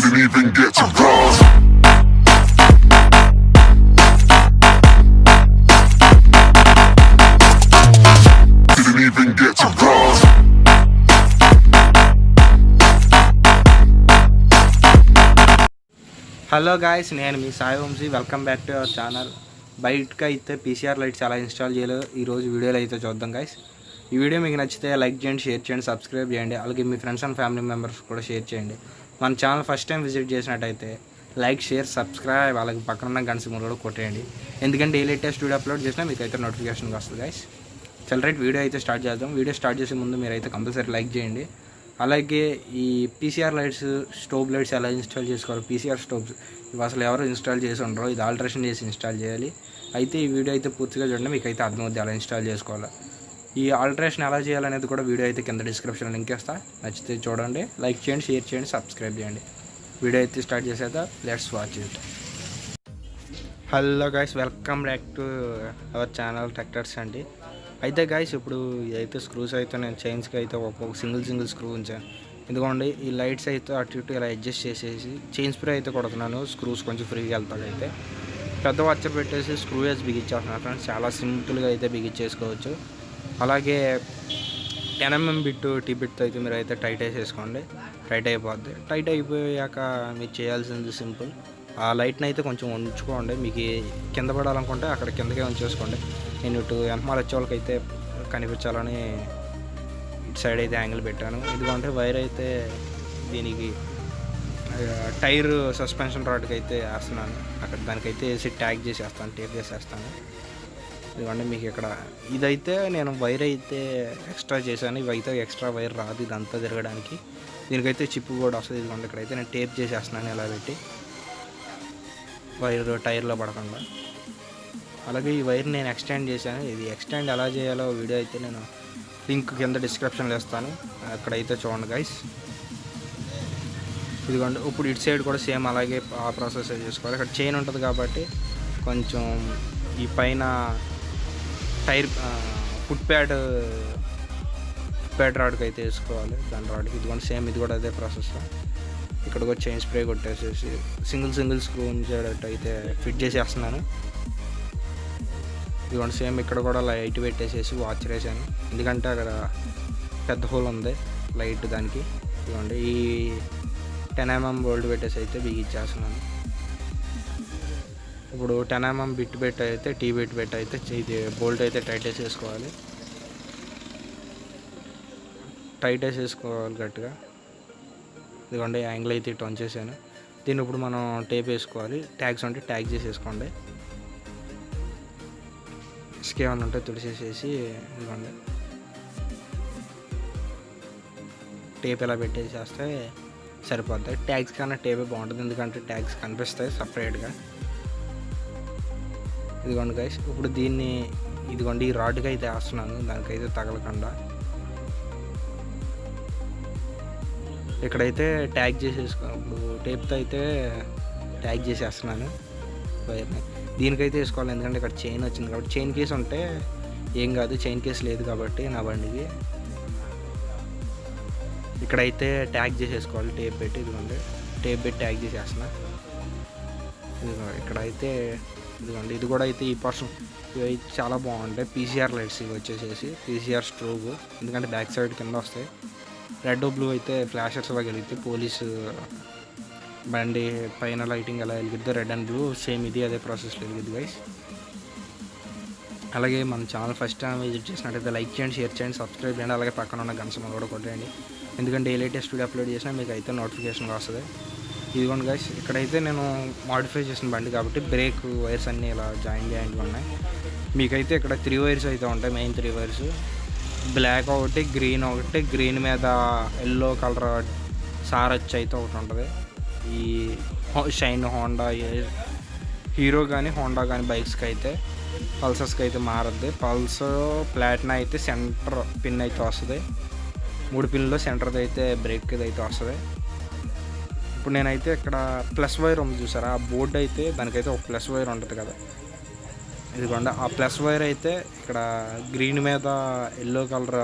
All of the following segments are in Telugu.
Didn't even get to cross. Didn't even get to cross. Hello guys, నేను మీ Sai Vamsi. Welcome back to our channel. బయటకు అయితే పీసీఆర్ లైట్స్ ఎలా ఇన్స్టాల్ చేయాలో ఈరోజు వీడియోలో అయితే చూద్దాం గాయస్. ఈ వీడియో మీకు నచ్చితే లైక్ చేయండి, షేర్ చేయండి, సబ్స్క్రైబ్ చేయండి. అలాగే మీ ఫ్రెండ్స్ అండ్ ఫ్యామిలీ మెంబర్స్ కూడా షేర్ చేయండి. మన ఛానల్ ఫస్ట్ టైం విజిట్ చేసినట్టయితే లైక్, షేర్, సబ్స్క్రైబ్, అలాగే పక్కన ఉన్న గంట సింబల్ కూడా కొట్టేయండి. ఎందుకంటే ఏ లేటెస్ట్ వీడియో అప్లోడ్ చేసినా మీకు అయితే నోటిఫికేషన్ వస్తుంది గాయస్. చల్ రైట్, వీడియో అయితే స్టార్ట్ చేద్దాం. వీడియో స్టార్ట్ చేసే ముందు మీరు అయితే కంపల్సరీ లైక్ చేయండి. అలాగే ఈ పీసీఆర్ లైట్స్, స్టోబ్ లైట్స్ ఎలా ఇన్స్టాల్ చేసుకోవాలి, పీసీఆర్ స్టోబ్స్ ఇవి అసలు ఎవరు ఇన్స్టాల్ చేసి ఉండరు, ఇది ఆల్టరేషన్ చేసి ఇన్స్టాల్ చేయాలి. అయితే ఈ వీడియో అయితే పూర్తిగా చూడండి, మీకు అయితే అర్థమవుతుంది ఎలా ఇన్స్టాల్ చేసుకోవాలి. ఈ ఆల్టరేషన్ ఎలా చేయాలనేది కూడా వీడియో అయితే కింద డిస్క్రిప్షన్ లింక్ ఇస్తా, నచ్చితే చూడండి, లైక్ చేయండి, షేర్ చేయండి, సబ్స్క్రైబ్ చేయండి. వీడియో అయితే స్టార్ట్ చేసేదా, let's watch it. Hello guys, welcome back to our channel tractors అండి. అయితే గాయస్, ఇప్పుడు ఇదైతే స్క్రూస్ అయితే నేను చైన్స్కి అయితే ఒక్కొక్క సింగిల్ స్క్రూ ఉంచాను. ఎందుకంటే ఈ లైట్స్ అయితే అటు ఇటు ఇలా అడ్జస్ట్ చేసేసి చైన్ స్ప్రే అయితే కొడుతున్నాను. స్క్రూస్ కొంచెం ఫ్రీగా వెళ్తాడు. అయితే పెద్ద వచ్చర్ పెట్టేసి స్క్రూ వేసి బిగించేస్తున్నాను ఫ్రెండ్స్. చాలా సింపుల్గా అయితే బిగించేసుకోవచ్చు. అలాగే 10mm బిట్, టీ బిట్ అయితే మీరు అయితే టైట్ వేసేసుకోండి, టైట్ అయిపోద్ది. టైట్ అయిపోయాక మీరు చేయాల్సింది సింపుల్, ఆ లైట్ని అయితే కొంచెం ఉంచుకోండి. మీకు కింద పడాలనుకుంటే అక్కడ కిందకే ఉంచేసుకోండి. నేను ఇటు వెనకాల వచ్చే వాళ్ళకి అయితే కనిపించాలని ఇటు సైడ్ అయితే యాంగిల్ పెట్టాను. ఎందుకంటే వైర్ అయితే దీనికి టైర్ సస్పెన్షన్ రాడ్కి అయితే వేస్తున్నాను. అక్కడ దానికైతే వేసి ట్యాగ్ చేసేస్తాను, టేప్ చేసేస్తాను. ఎందుకంటే మీకు ఇక్కడ ఇదైతే నేను వైర్ అయితే ఎక్స్ట్రా చేశాను. ఇవైతే ఎక్స్ట్రా వైర్ రాదు ఇదంతా తిరగడానికి. దీనికైతే చిప్ కూడా వస్తుంది. ఇదిగోండి ఇక్కడైతే నేను టేప్ చేసేస్తున్నాను ఇలా పెట్టి, వైర్ టైర్లో పడకుండా. అలాగే ఈ వైర్ నేను ఎక్స్టెండ్ చేశాను. ఇది ఎక్స్టెండ్ ఎలా చేయాలో వీడియో అయితే నేను లింక్ కింద డిస్క్రిప్షన్లో ఇస్తాను, అక్కడైతే చూడండి గైస్. ఇదిగోండి ఇప్పుడు ఇటు సైడ్ కూడా సేమ్ అలాగే ఆ ప్రాసెస్ చేసుకోవాలి. ఇక్కడ చైన్ ఉంటుంది కాబట్టి కొంచెం ఈ పైన టైర్ ఫుట్ ప్యాడ్ రాడ్కి అయితే వేసుకోవాలి, దాని రాడ్కి. ఇదిగోండి సేమ్ ఇది కూడా అదే ప్రాసెస్. ఇక్కడ కూడా చైన్ స్ప్రే కొట్టేసేసి సింగిల్ స్క్రూ ఉంచేటట్టు అయితే ఫిట్ చేసేస్తున్నాను. ఇదిగోండి సేమ్ ఇక్కడ కూడా లైట్ పెట్టేసేసి వాచ్ వేసాను, ఎందుకంటే అక్కడ పెద్ద హోల్ ఉంది లైట్ దానికి. ఇదిగోండి ఈ 10mm బోల్ట్ పెట్టేసి అయితే బిగించేస్తున్నాను. ఇప్పుడు 10mm బిట్ పెట్టి అయితే టీ బిట్ పెట్టి అయితే ఇది బోల్ట్ అయితే టైట్ వేసేసుకోవాలి, టైట్ వేసేసుకోవాలి గట్టిగా. ఇదిగోండి యాంగిల్ అయితే ఇటు వంచేసాను. దీన్ని ఇప్పుడు మనం టేప్ వేసుకోవాలి. ట్యాగ్స్ ఉంటే ట్యాగ్ చేసేసుకోండి, ఇసుక ఏమైనా ఉంటే తుడిసేసేసి ఇదిగోండి టేప్ ఎలా పెట్టేసేస్తే సరిపోతాయి. ట్యాగ్స్ కన్నా టేపే బాగుంటుంది, ఎందుకంటే ట్యాగ్స్ కనిపిస్తాయి సపరేట్గా. ఇదిగోండి గైస్, ఇప్పుడు దీన్ని ఇదిగోండి ఈ రాడ్కి అయితే వేస్తున్నాను, దానికైతే తగలకుండా. ఇక్కడైతే ట్యాగ్ చేసేసుకో, ఇప్పుడు టేప్తో అయితే ట్యాగ్ చేసేస్తున్నాను వైర్ని. దీనికైతే వేసుకోవాలి, ఎందుకంటే ఇక్కడ చైన్ వచ్చింది కాబట్టి. చైన్ కేస్ ఉంటే ఏం కాదు, చైన్ కేస్ లేదు కాబట్టి నా బండికి. ఇక్కడైతే ట్యాగ్ చేసేసుకోవాలి టేప్ పెట్టి. ఇదిగోండి టేప్ పెట్టి ట్యాగ్ చేసేస్తున్నా. ఇక్కడైతే ఇదిగోండి ఇది కూడా అయితే ఈ పర్సన్ ఇవి అయితే చాలా బాగుంటాయి. పీసీఆర్ లైట్స్ ఇవి వచ్చేసేసి పీసీఆర్ స్ట్రోబ్, ఎందుకంటే బ్యాక్ సైడ్ కింద వస్తాయి. రెడ్ బ్లూ అయితే ఫ్లాషర్స్ లాగా వెలిగితే పోలీసు బండి పైన లైటింగ్ ఎలా వెలిగిద్దో రెడ్ అండ్ బ్లూ సేమ్ ఇది అదే ప్రాసెస్లో వెలిగిద్ది గైస్. అలాగే మన ఛానల్ ఫస్ట్ టైం విజిట్ చేసినట్టయితే లైక్ చేయండి, షేర్ చేయండి, సబ్స్క్రైబ్ చేయండి. అలాగే పక్కన ఉన్న గంట సింబల్ కూడా కొట్టేయండి, ఎందుకంటే ఏ లేటెస్ట్ వీడియో అప్లోడ్ చేసినా మీకు అయితే నోటిఫికేషన్ వస్తుంది. ఇదిగోండి గైస్, ఇక్కడైతే నేను మాడిఫై చేసిన బండి కాబట్టి బ్రేక్ వైర్స్ అన్నీ ఇలా జాయింట్ ఉన్నాయి. మీకైతే ఇక్కడ 3 వైర్స్ అయితే ఉంటాయి, మెయిన్ 3 వైర్స్. బ్లాక్ ఒకటి, గ్రీన్ ఒకటి, గ్రీన్ మీద ఎల్లో కలర్ సారచ్ అయితే ఒకటి ఉంటుంది. ఈ షైన్ హోండా, హీరో కానీ హోండా కానీ బైక్స్కి అయితే, పల్సర్స్కి అయితే మారద్ది. పల్స్ ప్లాటినా అయితే సెంటర్ పిన్ అయితే వస్తుంది, 3 పిన్లో సెంటర్ది అయితే బ్రేక్ అయితే వస్తుంది. ఇప్పుడు నేనైతే ఇక్కడ ప్లస్ వైర్ ఉంది చూసారా, ఆ బోర్డు అయితే దానికైతే ఒక ప్లస్ వైర్ ఉంటుంది కదా, ఇదిగోండి ఆ ప్లస్ వైర్ అయితే ఇక్కడ గ్రీన్ మీద ఎల్లో కలర్,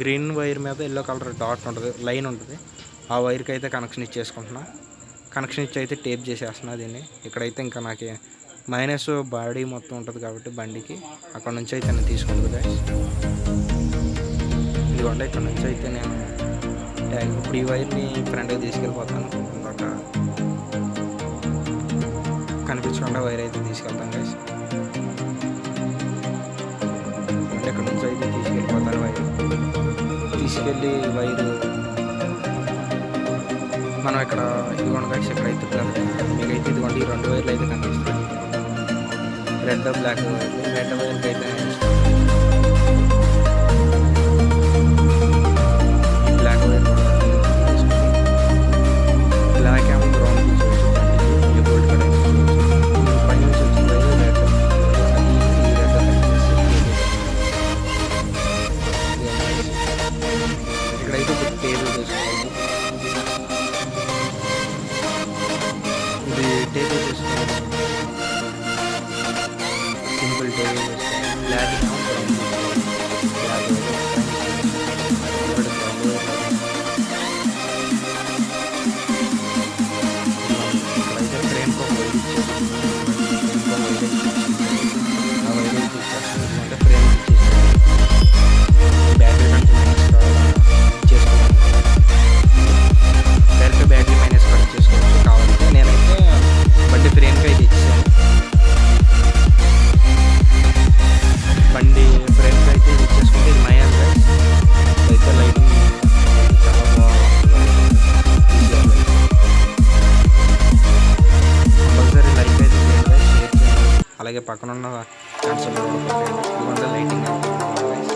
గ్రీన్ వైర్ మీద ఎల్లో కలర్ డాట్ ఉంటుంది, లైన్ ఉంటుంది. ఆ వైర్కి అయితే కనెక్షన్ ఇచ్చేసుకుంటున్నా. కనెక్షన్ ఇచ్చి అయితే టేప్ చేసేస్తున్నా దీన్ని. ఇక్కడైతే ఇంకా నాకు మైనస్ బాడీ మొత్తం ఉంటుంది కాబట్టి బండికి అక్కడ నుంచి అయితే నేను తీసుకుంటుంది గైస్. ఇదిగోండి ఇక్కడ నుంచి అయితే నేను ఇప్పుడు ఈ వైర్ని ఫ్రంట్కి తీసుకెళ్ళిపోతాను. ఇందాక కనిపించకుండా వైర్ అయితే తీసుకెళ్తాను గైస్. ఇక్కడ నుంచి అయితే తీసుకెళ్ళిపోతాను వైర్. తీసుకెళ్ళి వైరు మనం ఇక్కడ ఇదిగోండి గైస్, ఇక్కడైతే మీకైతే ఇదిగోండి ఈ 2 వైర్లు అయితే కనిపిస్తాయి. రెడ్ బ్లాక్ వైర్లు. రెడ్ వైర్కి అయితే బ్లాక్ వైర్ బ్లాక్ ఏమో బ్రౌన్ తీసుకోవచ్చు. గోల్డ్ కలర్ పై నుంచి వచ్చిన వైర్ రెడ్. ఈ రెడ్ ఇక్కడైతే ఇప్పుడు టేబుల్ చేసుకోవాలి. ఇది టేబుల్ చేసుకోవాలి, సింపుల్ టేబుల్ చేసుకోవాలి. బ్లాక్ ఇక్కడైతే ఫ్రేమ్కి ఒక వైర్ ఇచ్చేసి ఆ వైర్ ఇచ్చేస్తుంటే ఫ్రేమ్ ఇచ్చేసి బ్యాటరీ కంటిన్యూస్ చేసుకోవాలి. డైరెక్ట్ బ్యాటరీ మైనస్ కట్ చేసుకోవచ్చు కావాలంటే. నేనైతే బండి ఫ్రేమ్కి అయితే ఇచ్చాను. బండి ఫ్రేమ్కి అయితే ఇచ్చేసుకుంటే ఇది మైనస్ గైస్. అయితే లైటింగ్ చాలా బాగుంటుంది. కంపల్సరీ లైక్ అయితే చేయండి, షేర్ చేయండి. అలాగే పక్కన ఉన్న క్యాన్సల్ ఇదిగోండి లైటింగ్ అయితే